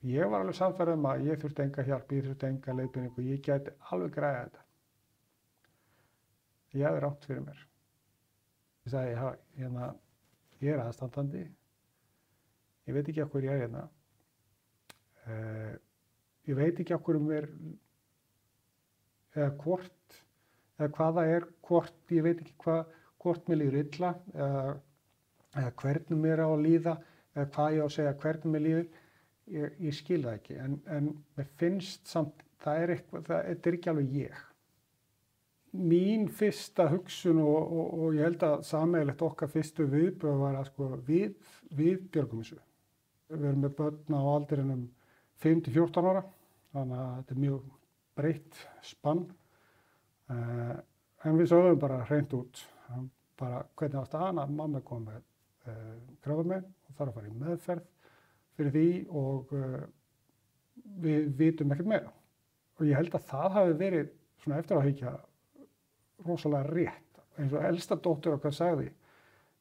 Ég var alveg sannfærður að ég þurfti enga hjálp, ég þurfti enga leiðbeiningu, ég gæti alveg græða þetta. Ég hafði rangt fyrir mér. Ég sagði, ég aðstandandi, ég veit ekki af hverju ég hérna. Ég veit ekki af hverju mér, eða hvað það hvort, ég veit ekki hvort mér líður illa, eða hvernig mér á að líða, eða hvað ég á að segja hvernig mér líður. Ég skil það ekki, en mér finnst samt, þetta er ekki alveg ég. Mín fyrsta hugsun og ég held að sameiginlegt okkar fyrstu viðbrögð var að við björgum þessu. Við erum með börn á aldrinum 5-14 ára, þannig að þetta er mjög breitt spann. En við sögðum bara hreint út, bara hvernig á staðan að mamma kom með krabbamein og þarf að fara í meðferð fyrir því og við vitum ekkert meira. Og ég held að það hafi verið svona eftir að hyggja rosalega rétt, eins og elsta dóttir okkar sagði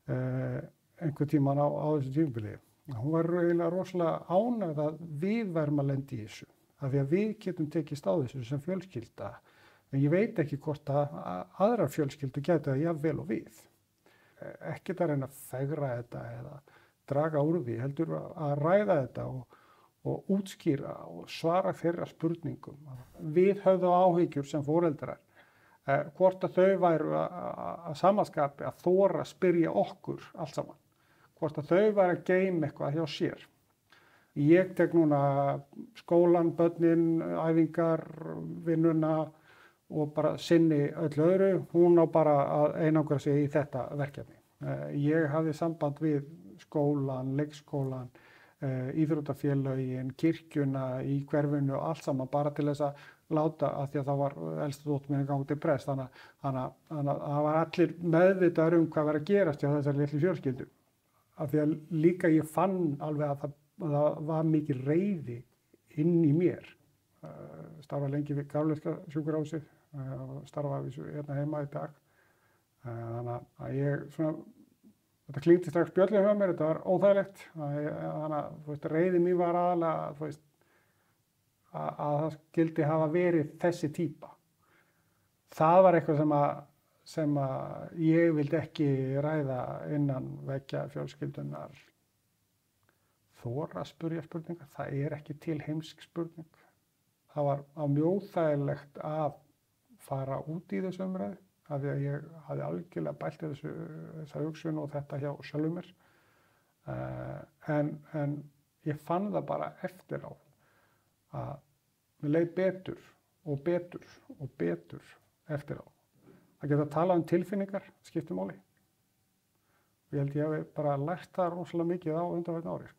einhvern tímann á þessu tímabili. Hún var eiginlega rosalega ánægð að við værum að lenda í þessu, af því að við getum tekist á þessu sem fjölskylda. En ég veit ekki hvort að aðrar fjölskyldur gætu það jafnvel og við. Ekkert að reyna að fegra þetta eða draga úr því, heldur að ræða þetta og útskýra og svara þeirra spurningum. Við höfðum áhyggjur sem foreldrar, hvort að þau væru að samanskapi að þora að spyrja okkur allt saman. Hvort að þau væru að geyma eitthvað hjá sér. Ég tek núna skólan, börnin, æfingar, vinnuna og bara sinni öllu öðru. Hún á bara að einangra sig í þetta verkefni. Ég hafði samband við skólan, leikskólan, íþróttafélögin, kirkjuna í hverfinu og allt saman bara til þess að láta, af því að það var elsta dóttir mín að ganga til prest, þannig að það var allir meðvitaður hvað var að gerast hjá þessari litlu fjölskyldu. Af því að líka ég fann alveg að það var mikið reiði inn í mér. Starfa lengi við Karolinska sjúkrahúsið, starfa hérna heima í dag. Þannig að ég svona, þetta klingdi strax bjöllum hjá mér, þetta var óþægilegt. Þannig að reiði mín var aðalega, að það skyldi hafa verið þessi típa. Það var eitthvað sem ég vildi ekki ræða innan veggja fjölskyldunar. Þora að spyrja spurningar, það er ekki til heimsk spurning. Það var mjög óþægilegt að fara út í þessu umræðu, af því að ég hafði algjörlega bælt þessa hugsun og þetta hjá sjálfum mér. En ég fann það bara eftir á að mér leið betur og betur og betur eftir á. Að geta talað tilfinningar skiptir máli. Og ég held ég hafi bara lært það rosalega mikið á undanfarna ári.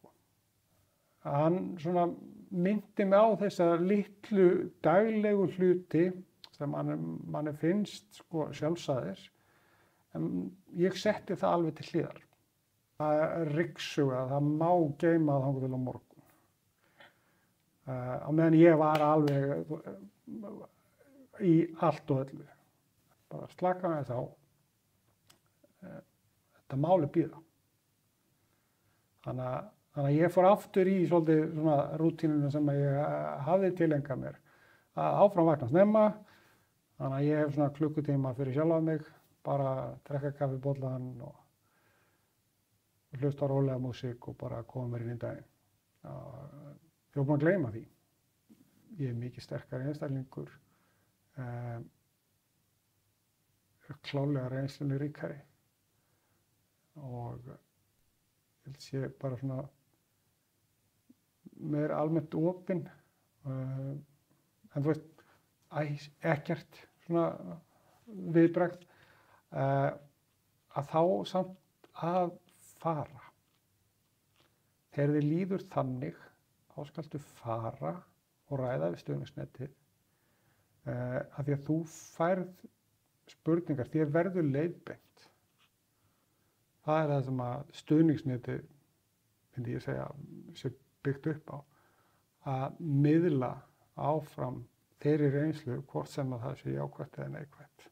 Hann svona myndi mig á þessa litlu daglegu hluti sem manni finnst sjálfsagðir, en ég setti það alveg til hliðar. Það er ryksuga, það má geyma það þangað til á morgun. Á meðan ég var alveg í allt og öllu. Bara slaka með þá. Þetta máli bíða. Þannig að ég fór aftur í svolítið svona rútínuna sem ég hafði tilengað mér. Að áfram vakna snemma, þannig að ég hef svona klukkutíma fyrir sjálfa mig, bara drekka kaffibollan og hlusta á rólega músík og bara koma mér inn í daginn. Ég var búinn að gleyma því. Ég er mikið sterkari einstaklingur, klálega reynslunni ríkari og ég held sé bara svona meira almennt opinn, en þú veist, ekkert svona viðbragð, að þá samt að fara. Þegar þið líður þannig, þá skaltu fara og ræða við stuðningsnetið, af því að þú færð spurningar, þér verður leiðbeint. Það er það sem að stuðningsnetið, myndi ég segja, sé byggt upp á, að miðla áfram þeirri reynslu hvort sem að það sé jákvætt eða neikvætt.